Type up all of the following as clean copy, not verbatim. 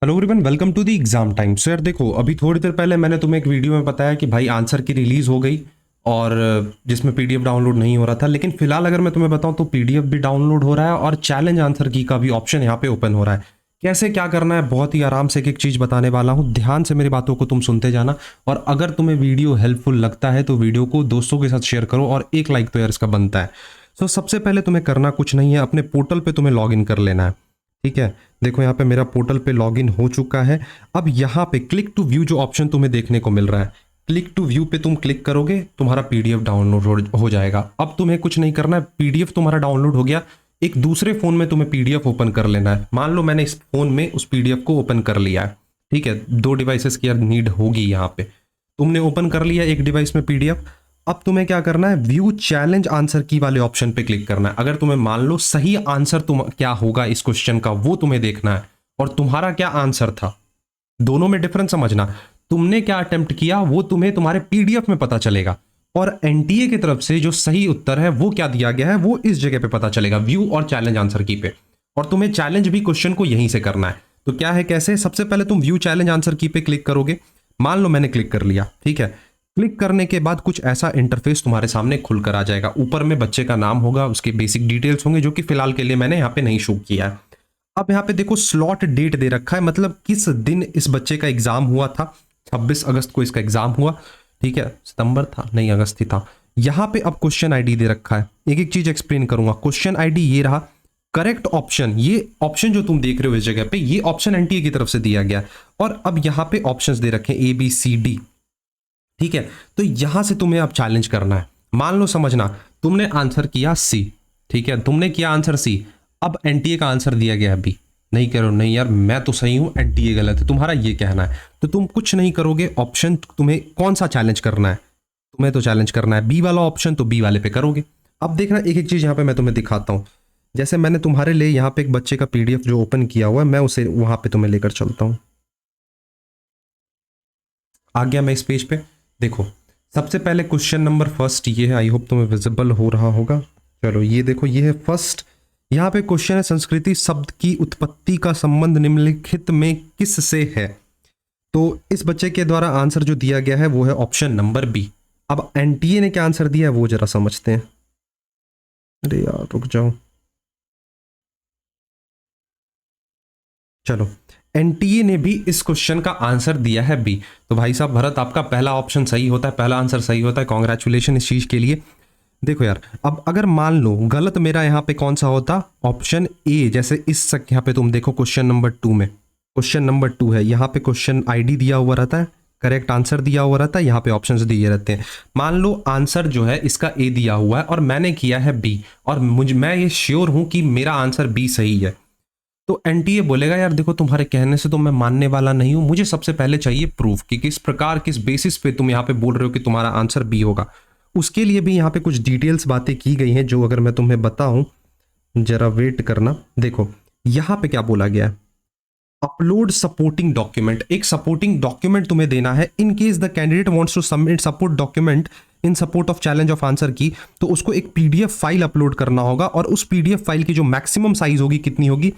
Hello everyone, welcome to the exam time. So यार देखो, अभी थोड़ी देर पहले मैंने तुम्हें एक वीडियो में बताया कि भाई आंसर की रिलीज हो गई और जिसमें पीडीएफ डाउनलोड नहीं हो रहा था। लेकिन फिलहाल अगर मैं तुम्हें बताऊं तो पीडीएफ भी डाउनलोड हो रहा है और चैलेंज आंसर की का भी ऑप्शन यहाँ पे ओपन हो रहा है। कैसे क्या करना है, बहुत ही आराम से एक एक चीज बताने वाला हूँ। ध्यान से मेरी बातों को तुम सुनते जाना, और अगर तुम्हें वीडियो हेल्पफुल लगता है तो वीडियो को दोस्तों के साथ शेयर करो, और एक लाइक तो यार इसका बनता है। सो सबसे पहले तुम्हें करना कुछ नहीं है, अपने पोर्टल पे तुम्हें लॉग इन कर लेना है। ठीक है, देखो यहाँ पे मेरा पोर्टल पे लॉगिन हो चुका है। अब यहाँ पे क्लिक टू व्यू जो ऑप्शन तुम्हें देखने को मिल रहा है, क्लिक टू व्यू पे तुम क्लिक करोगे, तुम्हारा पीडीएफ डाउनलोड हो जाएगा। अब तुम्हें कुछ नहीं करना है, पीडीएफ तुम्हारा डाउनलोड हो गया। एक दूसरे फोन में तुम्हें पीडीएफ ओपन कर लेना है। मान लो मैंने इस फोन में उस पीडीएफ को ओपन कर लिया है। ठीक है, दो डिवाइसेस की नीड होगी यहाँ पे। तुमने ओपन कर लिया एक डिवाइस में पीडीएफ। अब तुम्हें क्या करना है, व्यू चैलेंज आंसर की वाले ऑप्शन पे क्लिक करना है। अगर तुम्हें मान लो सही आंसर तुम क्या होगा इस क्वेश्चन का वो तुम्हें देखना है, और तुम्हारा क्या आंसर था, दोनों में डिफरेंस समझना। तुमने क्या अटेम्प्ट किया वो तुम्हें तुम्हारे पीडीएफ में पता चलेगा, और एनटीए की तरफ से जो सही उत्तर है वो क्या दिया गया है वो इस जगह पे पता चलेगा, व्यू और चैलेंज आंसर की पे। और तुम्हें चैलेंज भी क्वेश्चन को यहीं से करना है। तो क्या है, कैसे, सबसे पहले तुम व्यू चैलेंज आंसर की पे क्लिक करोगे। मान लो मैंने क्लिक कर लिया। ठीक है, क्लिक करने के बाद कुछ ऐसा इंटरफेस तुम्हारे सामने खुलकर आ जाएगा। ऊपर में बच्चे का नाम होगा, उसके बेसिक डिटेल्स होंगे, जो कि फिलहाल के लिए मैंने यहाँ पे नहीं शो किया है। अब यहाँ पे देखो स्लॉट डेट दे रखा है, मतलब किस दिन इस बच्चे का एग्जाम हुआ था। 26 अगस्त को इसका एग्जाम हुआ। ठीक है, सितंबर था नहीं, अगस्त ही था। यहाँ पे अब क्वेश्चन आईडी दे रखा है। एक एक चीज एक्सप्लेन करूंगा। क्वेश्चन आईडी ये रहा। करेक्ट ऑप्शन, ये ऑप्शन जो तुम देख रहे हो इस जगह पे, ये ऑप्शन एनटीए की तरफ से दिया गया। और अब यहाँ पे ऑप्शंस दे रखे हैं ABCD। ठीक है, तो यहां से तुम्हें अब चैलेंज करना है। मान लो, समझना, तुमने आंसर किया सी। ठीक है, तुमने किया आंसर सी। अब एनटीए का आंसर दिया गया है बी। नहीं करो, नहीं यार मैं तो सही हूं, एनटीए गलत है, तुम्हारा ये कहना है। तो तुम कुछ नहीं करोगे, ऑप्शन तुम्हें कौन सा चैलेंज करना है, तुम्हें तो चैलेंज करना है बी वाला ऑप्शन, तो बी वाले पे करोगे। अब देखना, एक एक चीज यहां पे मैं तुम्हें दिखाता हूं। जैसे मैंने तुम्हारे लिए यहाँ पे एक बच्चे का पीडीएफ जो ओपन किया हुआ है, मैं उसे वहां पे तुम्हें लेकर चलता हूं। आ गया मैं इस पेज पे। देखो, सबसे पहले क्वेश्चन नंबर फर्स्ट ये है, आई होप तुम्हें विजिबल हो रहा होगा। चलो ये देखो, ये है फर्स्ट। यहाँ पे क्वेश्चन है, संस्कृति शब्द की उत्पत्ति का संबंध निम्नलिखित में किस से है। तो इस बच्चे के द्वारा आंसर जो दिया गया है वो है ऑप्शन नंबर बी। अब एनटीए ने क्या आंसर दिया है वो जरा समझते हैं। अरे यार रुक जाओ, चलो, एनटीए ने भी इस क्वेश्चन का आंसर दिया है बी। तो भाई साहब भरत, आपका पहला ऑप्शन सही होता है, पहला आंसर सही होता है। कॉन्ग्रेचुलेशन इस चीज के लिए। देखो यार, अब अगर मान लो गलत मेरा यहाँ पे कौन सा होता, ऑप्शन ए। जैसे इस यहाँ पे तुम देखो क्वेश्चन नंबर 2 में, क्वेश्चन नंबर 2 है, यहाँ पे क्वेश्चन आईडी दिया हुआ रहता है, करेक्ट आंसर दिया हुआ रहता है, यहाँ पे ऑप्शंस दिए रहते हैं। मान लो आंसर जो है इसका ए दिया हुआ है और मैंने किया है बी, और मैं ये श्योर हूं कि मेरा आंसर बी सही है। तो एनटीए बोलेगा यार देखो, तुम्हारे कहने से तो मैं मानने वाला नहीं हूं, मुझे सबसे पहले चाहिए प्रूफ कि किस प्रकार, किस बेसिस पे तुम यहाँ पे बोल रहे हो कि तुम्हारा आंसर बी होगा। उसके लिए भी यहाँ पे कुछ डिटेल्स बातें की गई हैं, जो अगर मैं तुम्हें बताऊं, जरा वेट करना। देखो यहाँ पे क्या बोला गया है, अपलोड सपोर्टिंग डॉक्यूमेंट। एक सपोर्टिंग डॉक्यूमेंट तुम्हें देना है। In case the candidate wants to submit support document in support of challenge of answer key, तो उसको एक पीडीएफ फाइल अपलोड करना होगा, और उस पीडीएफ फाइल की जो मैक्सिमम साइज होगी कितनी होगी,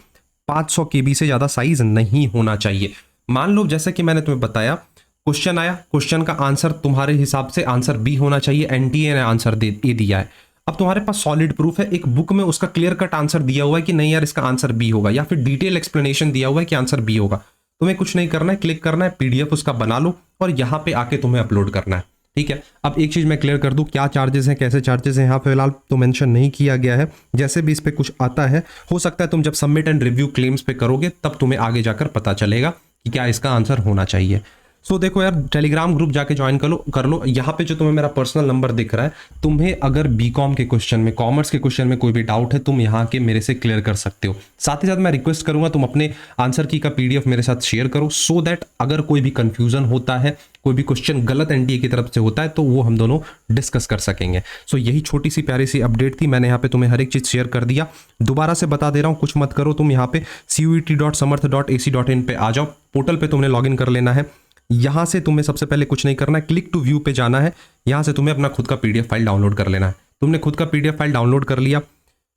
500 KB से ज्यादा साइज नहीं होना चाहिए। मान लो जैसे कि मैंने तुम्हें बताया, क्वेश्चन आया, क्वेश्चन का आंसर तुम्हारे हिसाब से आंसर बी होना चाहिए, एनटीए ने आंसर ए दिया है। अब तुम्हारे पास सॉलिड प्रूफ है, एक बुक में उसका क्लियर कट आंसर दिया हुआ है कि नहीं यार इसका आंसर बी होगा, या फिर डिटेल एक्सप्लेनेशन दिया हुआ है कि आंसर बी होगा। तुम्हें कुछ नहीं करना है, क्लिक करना है, पीडीएफ उसका बना लो और यहाँ पे आके तुम्हें अपलोड करना है। ठीक है, अब एक चीज मैं क्लियर कर दूं, क्या चार्जेस हैं, कैसे चार्जेस हैं, यहाँ फिलहाल तो मेंशन नहीं किया गया है। जैसे भी इस पे कुछ आता है, हो सकता है तुम जब सबमिट एंड रिव्यू क्लेम्स पे करोगे तब तुम्हें आगे जाकर पता चलेगा कि क्या इसका आंसर होना चाहिए। सो देखो यार, टेलीग्राम ग्रुप जाके ज्वाइन कर लो। यहाँ पे जो तुम्हें मेरा पर्सनल नंबर दिख रहा है, तुम्हें अगर बीकॉम के क्वेश्चन में, कॉमर्स के क्वेश्चन में कोई भी डाउट है, तुम यहाँ के मेरे से क्लियर कर सकते हो। साथ ही साथ मैं रिक्वेस्ट करूंगा तुम अपने आंसर की का पीडीएफ मेरे साथ शेयर करो, सो दैट अगर कोई भी कंफ्यूजन होता है, कोई भी क्वेश्चन गलत एनटीए की तरफ से होता है, तो वो हम दोनों डिस्कस कर सकेंगे। सो यही छोटी सी प्यारी सी अपडेट थी, मैंने यहाँ पे तुम्हें हर एक चीज शेयर कर दिया। दोबारा से बता दे रहा हूँ, कुछ मत करो, तुम यहाँ पे cuet.samarth.ac.in पे आ जाओ। पोर्टल पे तुमने लॉगिन कर लेना है। यहां से तुम्हें सबसे पहले कुछ नहीं करना है, क्लिक टू व्यू पे जाना है। यहां से तुम्हें अपना खुद का पीडीएफ फाइल डाउनलोड कर लेना है। तुमने खुद का पीडीएफ फाइल डाउनलोड कर लिया,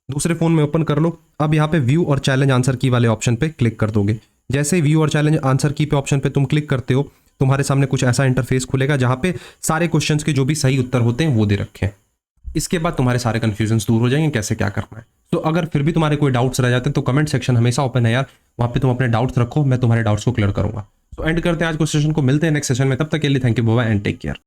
दूसरे फोन में ओपन कर लो। अब यहाँ पे व्यू और चैलेंज आंसर की वाले ऑप्शन पे क्लिक कर दोगे। जैसे व्यू और चैलेंज आंसर की पे ऑप्शन पे तुम क्लिक करते हो, तुम्हारे सामने कुछ ऐसा इंटरफेस खुलेगा जहां पे सारे क्वेश्चंस के जो भी सही उत्तर होते हैं वो दे रखे हैं। इसके बाद तुम्हारे सारे कंफ्यूजन्स दूर हो जाएंगे कैसे क्या करना है। तो अगर फिर भी तुम्हारे कोई डाउट्स रह जाते हैं तो कमेंट सेक्शन हमेशा ओपन है यार, वहां पे तुम अपने डाउट्स रखो, मैं तुम्हारे डाउट्स को क्लियर करूंगा। तो एंड करते हैं आज को सेशन को, मिलते हैं नेक्स्ट सेशन में, तब तक के लिए thank you, bye bye and take care.